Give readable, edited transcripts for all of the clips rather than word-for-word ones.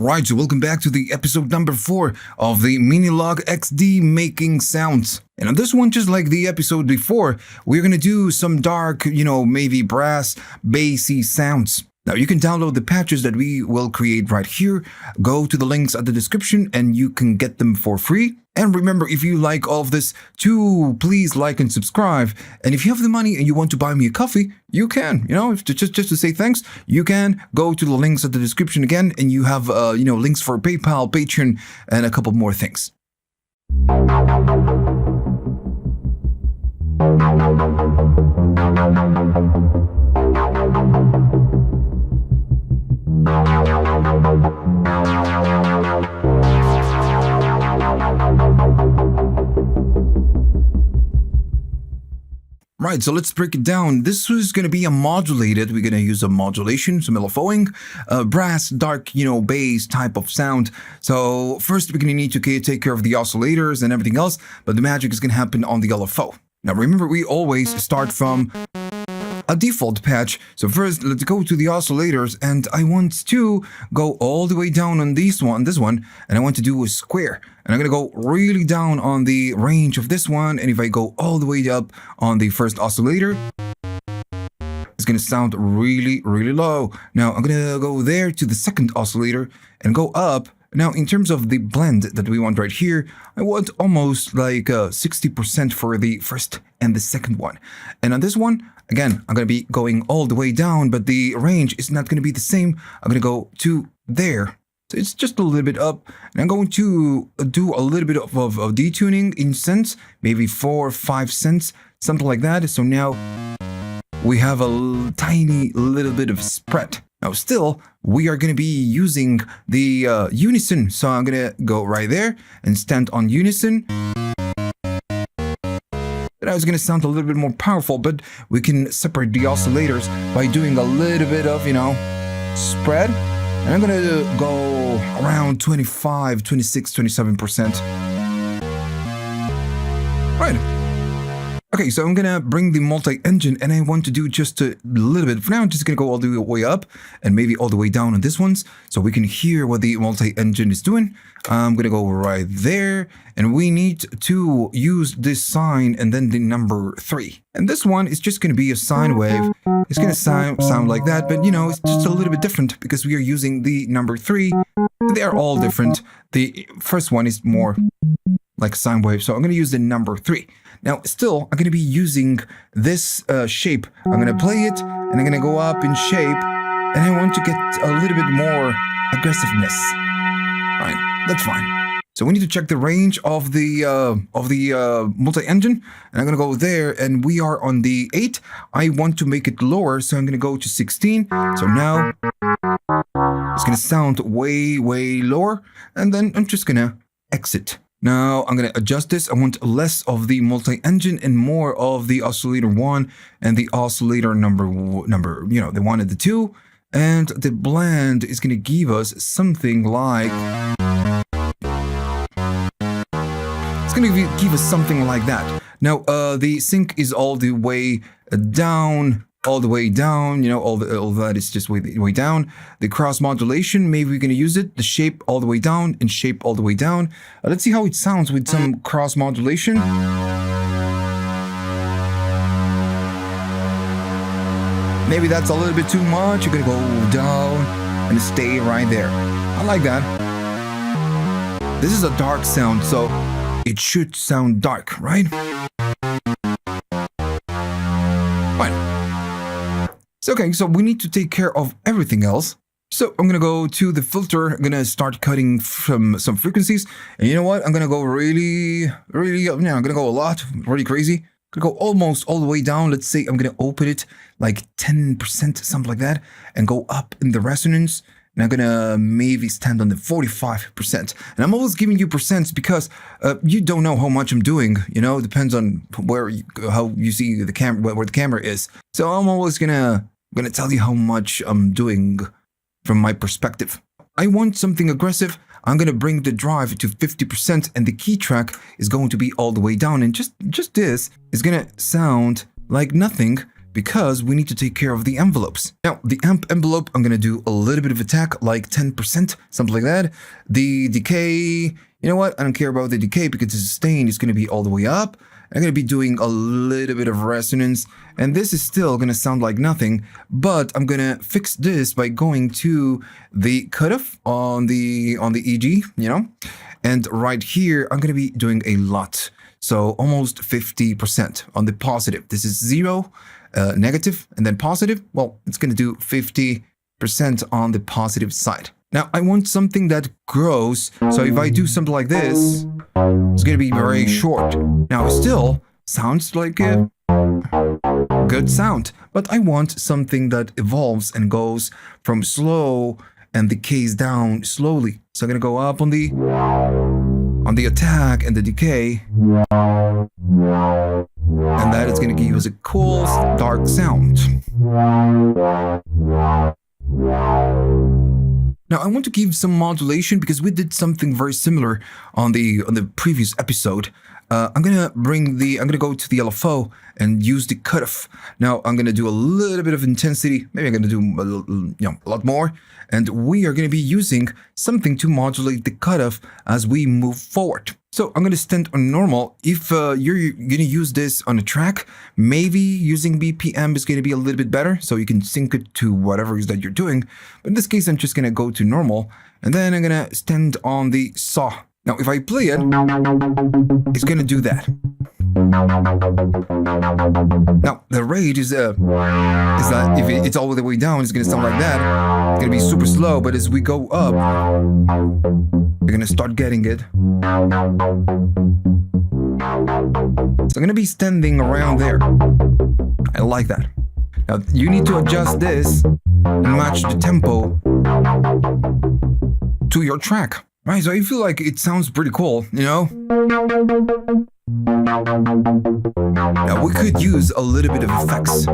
Right, so welcome back to the episode number 4 of the MINILOGUE XD making sounds. And on this one, just like the episode before, we're gonna do some dark, maybe brass, bassy sounds. Now you can download the patches that we will create right here. Go to the links at the description and you can get them for free. And remember, if you like all of this, please like and subscribe. And if you have the money and you want to buy me a coffee, you can, just to say thanks, you can go to the links at the description again, and you have, links for PayPal, Patreon, and a couple more things. Right, so let's break it down. This is going to be a modulated. We're going to use a modulation, some LFOing, brass, dark, bass type of sound. So first we're going to need to take care of the oscillators and everything else, but the magic is going to happen on the LFO. Now remember, we always start from a default patch. So first, let's go to the oscillators, and I want to go all the way down on this one, and I want to do a square. And I'm gonna go really down on the range of this one, and if I go all the way up on the first oscillator, it's gonna sound really, really low. Now I'm gonna go there to the second oscillator and go up. Now, in terms of the blend that we want right here, I want almost like 60% for the first and the second one. And on this one, again, I'm going to be going all the way down, but the range is not going to be the same. I'm going to go to there. So it's just a little bit up. And I'm going to do a little bit of detuning in cents, maybe 4 or 5 cents, something like that. So now we have a tiny little bit of spread. Now still, we are going to be using the unison. So I'm going to go right there and stand on unison. That was going to sound a little bit more powerful, but we can separate the oscillators by doing a little bit of, spread. And I'm going to go around 25, 26, 27%. Right. Okay, so I'm gonna bring the multi-engine, and I want to do just a little bit. For now, I'm just gonna go all the way up and maybe all the way down on this ones, so we can hear what the multi-engine is doing. I'm gonna go right there, and we need to use this sine and then the number 3. And this one is just gonna be a sine wave. It's gonna sound like that, but it's just a little bit different because we are using the number 3. They are all different. The first one is more like a sine wave, so I'm gonna use the number 3. Now, still, I'm going to be using this shape. I'm going to play it, and I'm going to go up in shape, and I want to get a little bit more aggressiveness. Fine, that's fine. So we need to check the range of the multi-engine, and I'm going to go there, and we are on the 8. I want to make it lower, so I'm going to go to 16. So now it's going to sound way, way lower, and then I'm just going to exit. Now I'm going to adjust this. I want less of the multi-engine and more of the oscillator 1 and the oscillator number, the 1 and the 2. And the blend is going to give us something like... It's going to give us something like that. Now, the sync is all the way down. All the way down, all that is just way down. The cross modulation, maybe we're going to use it. The shape all the way down and shape all the way down. Let's see how it sounds with some cross modulation. Maybe that's a little bit too much. You're going to go down and stay right there. I like that. This is a dark sound, so it should sound dark, right? Okay, so we need to take care of everything else. So I'm gonna go to the filter. I'm gonna start cutting from some frequencies, and you know what? I'm gonna go really, I'm gonna go a lot, really crazy. I'm gonna go almost all the way down. Let's say I'm gonna open it like 10%, something like that, and go up in the resonance. and I'm gonna maybe stand on the 45%. And I'm always giving you percents because you don't know how much I'm doing. You know, it depends on how you see the camera, where the camera is. So I'm always gonna tell you how much I'm doing from my perspective. I want something aggressive. I'm gonna bring the drive to 50%, and the key track is going to be all the way down. And just this is gonna sound like nothing, because we need to take care of the envelopes. Now, the amp envelope, I'm gonna do a little bit of attack, like 10%, something like that. The decay, you know what? I don't care about the decay because the sustain is gonna be all the way up. I'm gonna be doing a little bit of resonance, and this is still gonna sound like nothing, but I'm gonna fix this by going to the cutoff on the EG, you know? And right here, I'm gonna be doing a lot. So almost 50% on the positive. This is 0, negative, and then positive. Well, it's going to do 50% on the positive side. Now, I want something that grows. So if I do something like this, it's going to be very short. Now, it still sounds like a good sound, but I want something that evolves and goes from slow and decays down slowly. So I'm going to go up on the attack and the decay, and that is going to give us a cool dark sound. Now I want to give some modulation because we did something very similar on the previous episode. I'm gonna go to the LFO and use the cutoff. Now I'm gonna do a little bit of intensity. Maybe I'm gonna do a lot more. And we are gonna be using something to modulate the cutoff as we move forward. So I'm gonna stand on normal. If you're gonna use this on a track, maybe using BPM is gonna be a little bit better, so you can sync it to whatever it is that you're doing. But in this case, I'm just gonna go to normal, and then I'm gonna stand on the saw. Now, if I play it, it's gonna do that. Now, the rate is that if it's all the way down, it's gonna sound like that. It's gonna be super slow, but as we go up, you're gonna start getting it. So I'm gonna be standing around there. I like that. Now, you need to adjust this and match the tempo to your track. Right, so I feel like it sounds pretty cool, you know? Now, we could use a little bit of effects.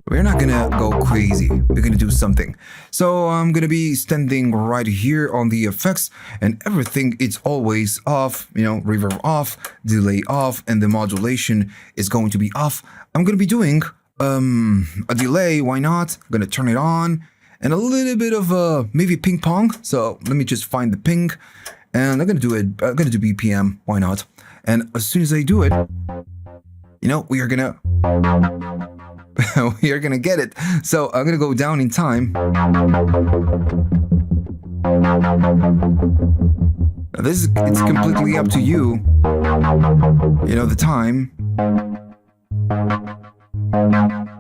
We're not gonna go crazy. We're gonna do something. So I'm gonna be standing right here on the effects, and everything is always off, you know, reverb off, delay off, and the modulation is going to be off. I'm gonna be doing a delay, why not? I'm gonna turn it on. And a little bit of maybe ping pong. So let me just find the ping, and I'm gonna do it. I'm gonna do BPM. Why not? And as soon as I do it, you know, we are gonna get it. So I'm gonna go down in time. Now it's completely up to you. You know, the time.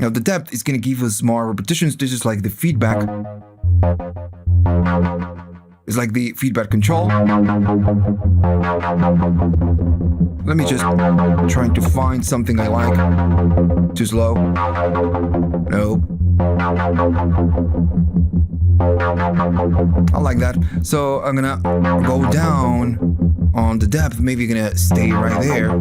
Now the depth is going to give us more repetitions. This is like the feedback. It's like the feedback control. Let me just try to find something I like. Too slow. Nope. I like that. So I'm gonna go down on the depth. Maybe you're gonna stay right there.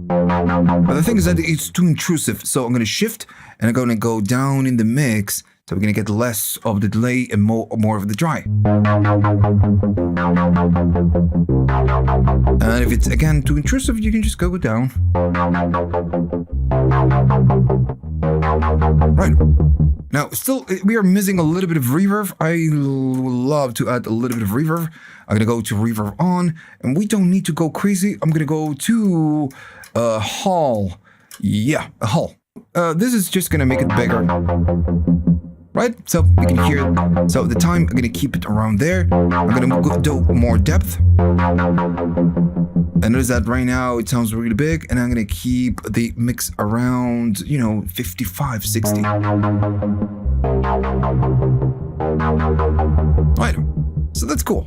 But the thing is that it's too intrusive, so I'm going to shift and I'm going to go down in the mix, so we're going to get less of the delay and more of the dry. And if it's again too intrusive, you can just go down. Right. Now, still, we are missing a little bit of reverb. I love to add a little bit of reverb. I'm going to go to reverb on, and we don't need to go crazy. I'm going to go to hall. Yeah, a hall. This is just going to make it bigger. Right? So we can hear it. So the time, I'm going to keep it around there. I'm going to do more depth. And notice that right now it sounds really big, and I'm going to keep the mix around, you know, 55, 60. Right. So that's cool.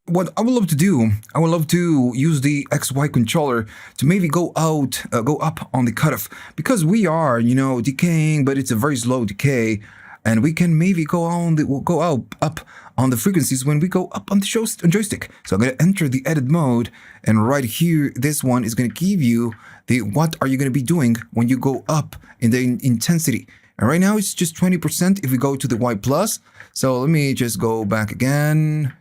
What I would love to do, I would love to use the XY controller to maybe go up on the cutoff, because we are, you know, decaying, but it's a very slow decay. and we can maybe go up on the frequencies when we go up on the joystick. So I'm going to enter the edit mode, and right here, this one is going to give you the what are you going to be doing when you go up in the intensity. And right now it's just 20% if we go to the Y plus. So let me just go back again.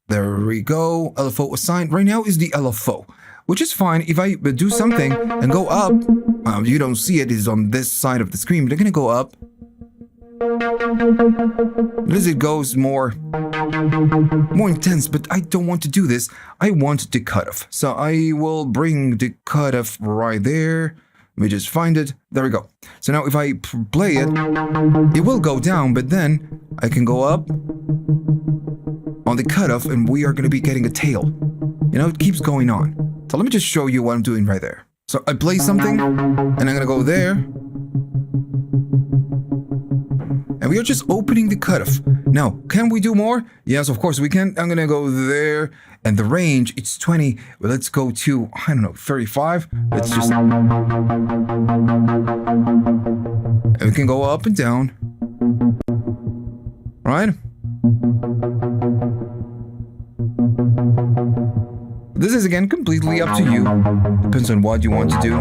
There we go. LFO assigned. Right now is the LFO, which is fine. If I do something and go up, you don't see it, it's on this side of the screen, but they're going to go up. As it goes more intense, but I don't want to do this. I want the cutoff. So I will bring the cutoff right there. Let me just find it. There we go. So now if I play it, it will go down, but then I can go up on the cutoff and we are going to be getting a tail. You know, it keeps going on. So let me just show you what I'm doing right there. So I play something and I'm going to go there. And we are just opening the cutoff. Now, can we do more? Yes, of course we can. I'm going to go there. And the range, it's 20. Well, let's go to, I don't know, 35. Let's just... And we can go up and down. Right? This is, again, completely up to you. Depends on what you want to do.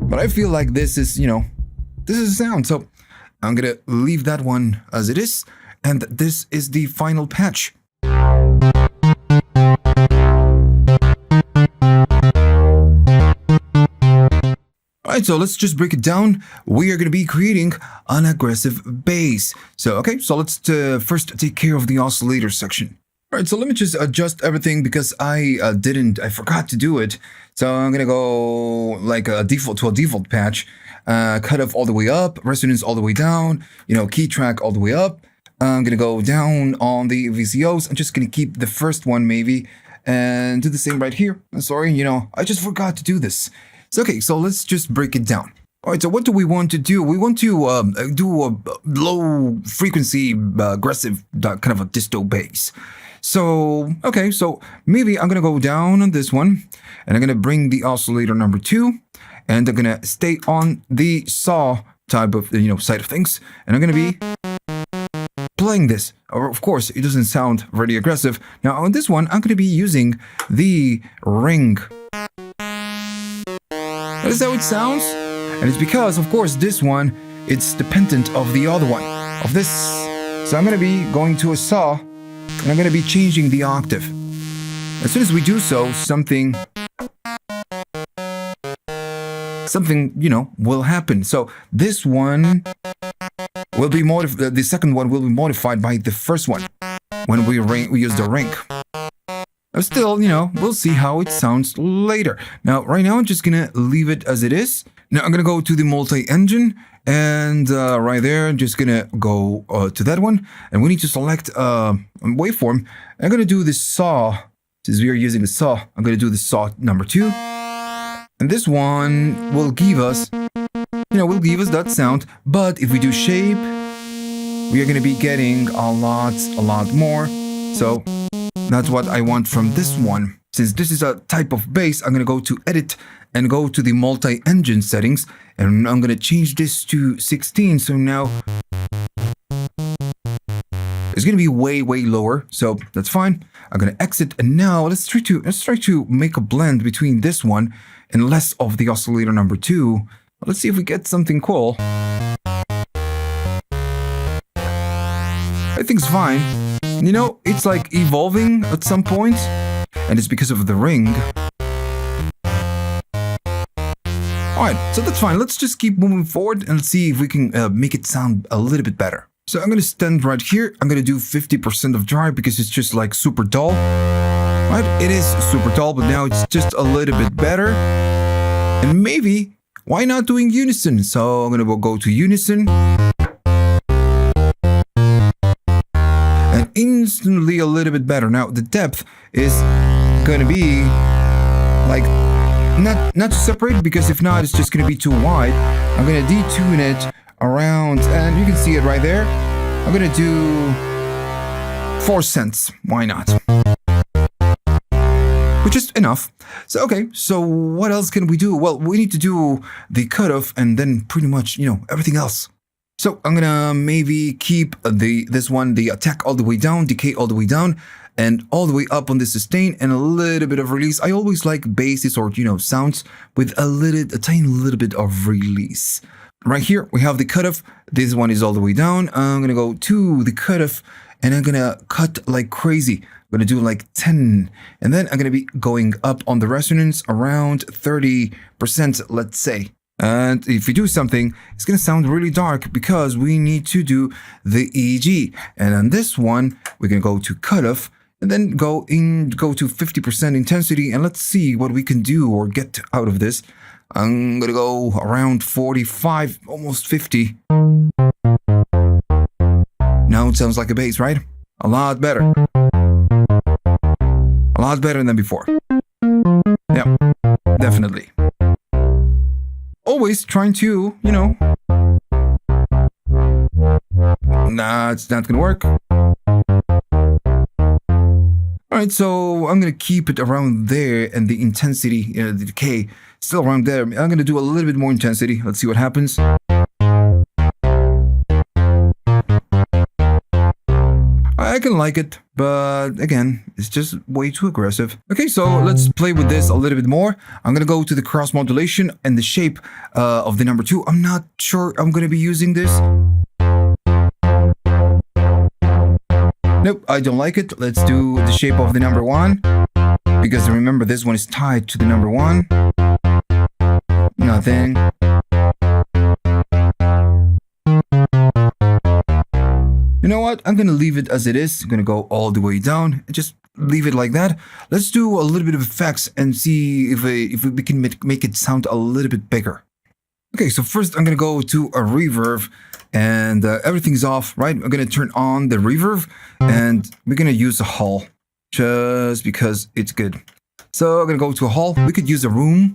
But I feel like this is, you know, this is sound. So I'm going to leave that one as it is. And this is the final patch. Alright, so let's just break it down. We are going to be creating an aggressive bass. So, okay, so let's first take care of the oscillator section. Alright, so let me just adjust everything because I forgot to do it. So I'm going to go like a default patch. Cutoff all the way up, resonance all the way down, you know, key track all the way up. I'm going to go down on the VCOs. I'm just going to keep the first one maybe and do the same right here. I'm sorry, you know, I just forgot to do this. So, okay, so let's just break it down. All right, so what do we want to do? We want to do a low frequency, aggressive kind of a disto bass. So, okay, so maybe I'm going to go down on this one and I'm going to bring the oscillator number 2 and I'm going to stay on the saw type of, you know, side of things. And I'm going to be playing this. Or of course, it doesn't sound very aggressive. Now on this one, I'm going to be using the ring. That is how it sounds. And it's because, of course, this one, it's dependent of the other one, of this. So I'm going to be going to a saw and I'm going to be changing the octave. As soon as we do so, something, you know, will happen. So this one will be the second one will be modified by the first one when we use the ring. Still, you know, we'll see how it sounds later. Now, right now, I'm just gonna leave it as it is. Now, I'm gonna go to the multi-engine, and right there, I'm just gonna go to that one, and we need to select a waveform. I'm gonna do the saw. Since we are using the saw, I'm gonna do the saw number 2, and this one will give us, you know, will give us that sound. But if we do shape, we are gonna be getting a lot more. So that's what I want from this one. Since this is a type of bass, I'm going to go to edit and go to the multi-engine settings. And I'm going to change this to 16. So now it's going to be way lower. So that's fine. I'm going to exit. And now let's try to make a blend between this one and less of the oscillator number 2. Let's see if we get something cool. I think it's fine. You know, it's like evolving at some point, and it's because of the ring. Alright, so that's fine. Let's just keep moving forward and see if we can make it sound a little bit better. So I'm going to stand right here. I'm going to do 50% of drive because it's just like super dull. Right? It is super dull, but now it's just a little bit better. And maybe, why not doing unison? So I'm going to go to unison. Instantly a little bit better. Now the depth is going to be like not separated, because if not, it's just going to be too wide. I'm going to detune it around, and you can see it right there. I'm going to do 4 cents. Why not? just enough. So, okay, so what else can we do? Well, we need to do the cutoff and then pretty much, everything else. So I'm gonna maybe keep this one, the attack all the way down, decay all the way down, and all the way up on the sustain and a little bit of release. I always like basses or, sounds with a tiny little bit of release. Right here, we have the cutoff. This one is all the way down. I'm gonna go to the cutoff and I'm gonna cut like crazy. I'm gonna do like 10. And then I'm gonna be going up on the resonance around 30%, let's say. And if we do something, it's going to sound really dark because we need to do the EG. And on this one, we're going to go to cutoff and then go to 50% intensity. And let's see what we can do or get out of this. I'm going to go around 45, almost 50. Now it sounds like a bass, right? A lot better. A lot better than before. Yeah, definitely. Always trying to, nah, it's not gonna work. Alright, so I'm gonna keep it around there and the intensity, the decay, still around there. I'm gonna do a little bit more intensity. Let's see what happens. I can like it, but again, it's just way too aggressive. Okay, so let's play with this a little bit more. I'm gonna go to the cross modulation and the shape of the number 2. I'm not sure I'm gonna be using this. Nope, I don't like it. Let's do the shape of the number 1. Because remember, this one is tied to the number 1. Nothing. You know what? I'm going to leave it as it is. I'm going to go all the way down and just leave it like that. Let's do a little bit of effects and see if we can make it sound a little bit bigger. Okay, so first I'm going to go to a reverb and everything's off, right? I'm going to turn on the reverb and we're going to use a hall just because it's good. So I'm going to go to a hall. We could use a room.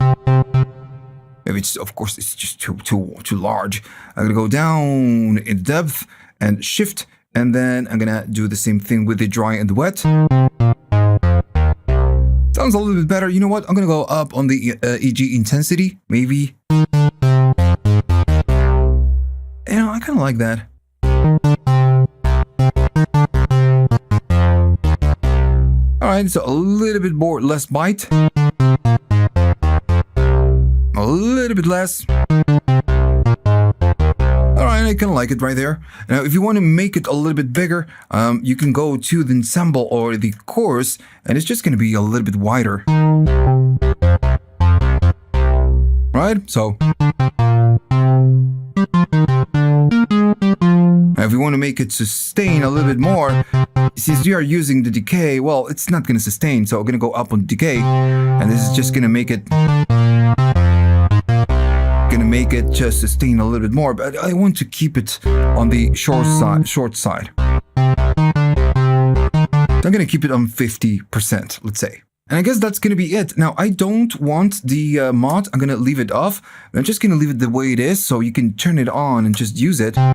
Maybe it's, of course, it's just too large. I'm going to go down in depth and shift. And then I'm gonna do the same thing with the dry and the wet. Sounds a little bit better. You know what? I'm gonna go up on the EG intensity, maybe. I kind of like that. All right, so a little bit more, less bite. A little bit less. I kind of like it right there. Now, if you want to make it a little bit bigger, you can go to the ensemble or the chorus, and it's just going to be a little bit wider. Right? So, now if you want to make it sustain a little bit more, since we are using the decay, well, it's not going to sustain, so I'm going to go up on decay, and this is just going to make it just sustain a little bit more, but I want to keep it on the short side. I'm gonna keep it on 50%, let's say. And I guess that's gonna be it. Now, I don't want the mod. I'm gonna leave it off. I'm just gonna leave it the way it is, so you can turn it on and just use it. I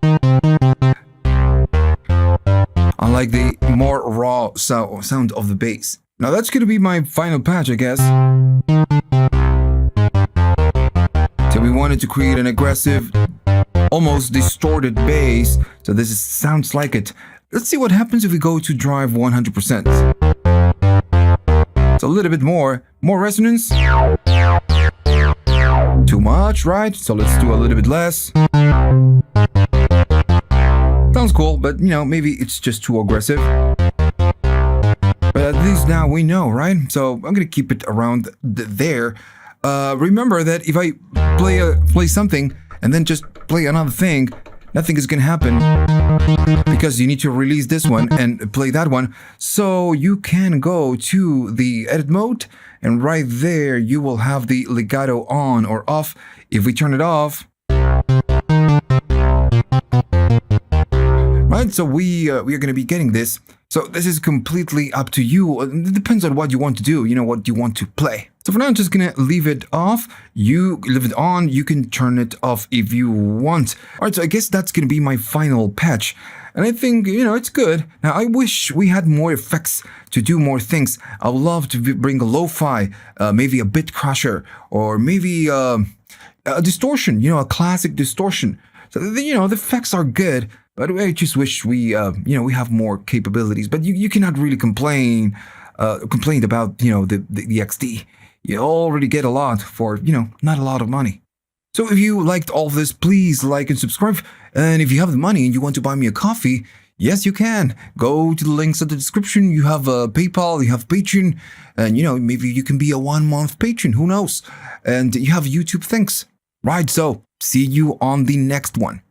like the more raw sound of the bass. Now, that's gonna be my final patch, I guess. So we wanted to create an aggressive, almost distorted bass. So this sounds like it. Let's see what happens if we go to drive 100%. It's a little bit more resonance. Too much, right? So let's do a little bit less. Sounds cool, but maybe it's just too aggressive. But at least now we know, right? So I'm gonna keep it around there. Remember that if I play something and then just play another thing, nothing is gonna happen because you need to release this one and play that one. So you can go to the edit mode and right there you will have the legato on or off. If we turn it off, right, Right, so we are going to be getting this. So this is completely up to you. It depends on what you want to do, what you want to play. So for now, I'm just going to leave it off. You leave it on. You can turn it off if you want. All right, so I guess that's going to be my final patch. And I think, it's good. Now, I wish we had more effects to do more things. I would love to bring a lo-fi, maybe a bit crusher, or maybe a distortion, a classic distortion. So, the effects are good, but I just wish we have more capabilities. But you cannot really complain about, the XD. You already get a lot for, not a lot of money. So if you liked all this, please like and subscribe. And if you have the money and you want to buy me a coffee, yes, you can. Go to the links in the description. You have PayPal, you have Patreon, and maybe you can be a 1-month patron. Who knows? And you have YouTube. Thanks. Right. So see you on the next one.